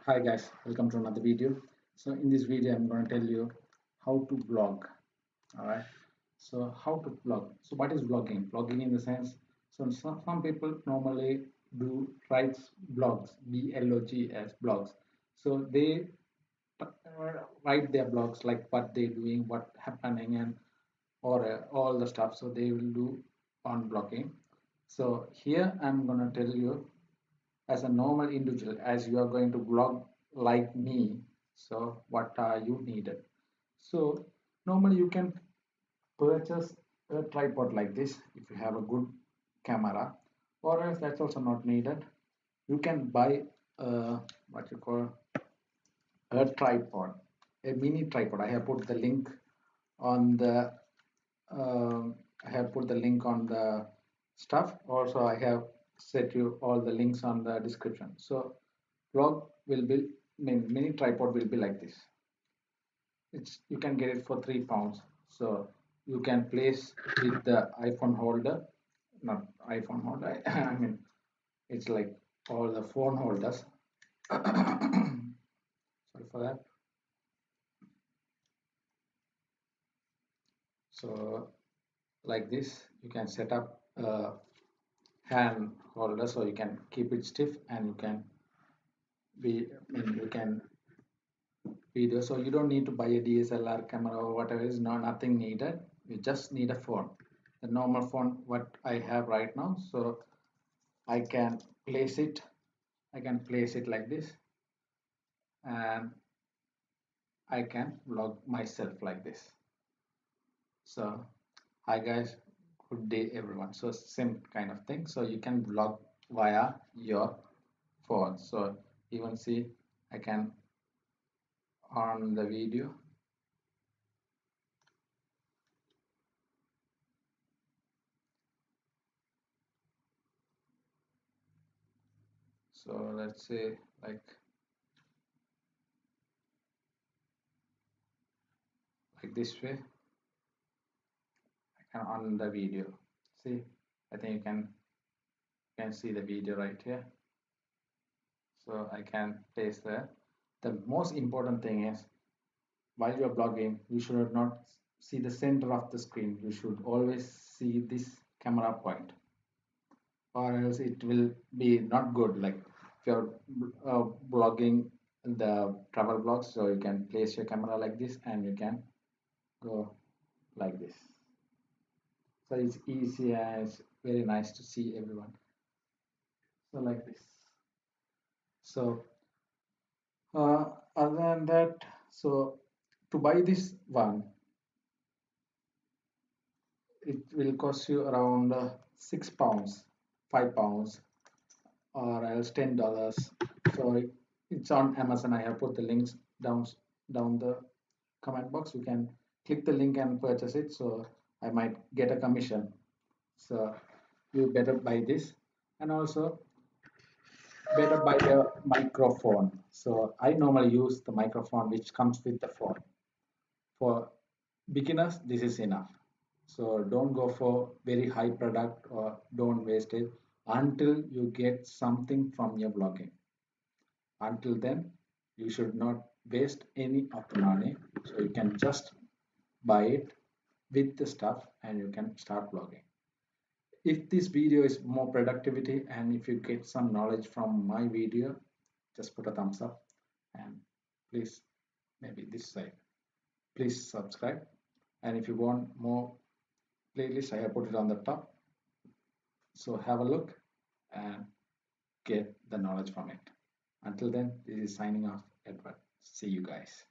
Hi guys, welcome to another video. So in this video, I'm going to tell you how to vlog. All right. So how to vlog? So what is vlogging? Vlogging in the sense, some people normally do writes blogs, blogs, blogs. So they write their blogs like what they're doing, what happening, and or all the stuff. So they will do on blogging. So here I'm going to tell you as a normal individual as you are going to vlog like me, so what are you needed? So normally you can purchase a tripod like this if you have a good camera, or else that's also not needed. You can buy what you call a tripod, a mini tripod. I have put the link on the I have put the link on the stuff. Also I have set you all the links on the description. So vlog will be mini tripod will be like this. It's you can get it for £3. So you can place with the iPhone holder, not iPhone holder. I mean it's like all the phone holders. Sorry for that. So like this, you can set up a hand holder so you can keep it stiff and you can you can video. So you don't need to buy a DSLR camera or whatever, is no nothing needed. You just need a phone, the normal phone what I have right now. So I can place it, like this, and I can vlog myself like this. So hi guys, good day everyone. So same kind of thing. So you can vlog via your phone. So even see I can on the video. So let's say like this way I can on the video. See, I think you can see the video right here. So I can place there. The most important thing is while you're blogging, you should not see the center of the screen. You should always see this camera point, or else it will be not good. Like if you're blogging the travel blogs, so you can place your camera like this and you can go like this. So it's easy and it's very nice to see everyone. So like this. So other than that, so to buy this one, it will cost you around £6, £5, or else $10. So it's on Amazon. I have put the links down the comment box. You can click the link and purchase it. So I might get a commission. So you better buy this, and also better buy the microphone. So I normally use the microphone which comes with the phone. For beginners, this is enough. So don't go for very high product or don't waste it until you get something from your blogging. Until then, you should not waste any of the money. So you can just buy it with the stuff and you can start blogging. If this video is more productivity and if you get some knowledge from my video, just put a thumbs up, and please, maybe this side, please subscribe. And if you want more playlists, I have put it on the top. So have a look and get the knowledge from it. Until then, this is signing off, Edward. See you guys.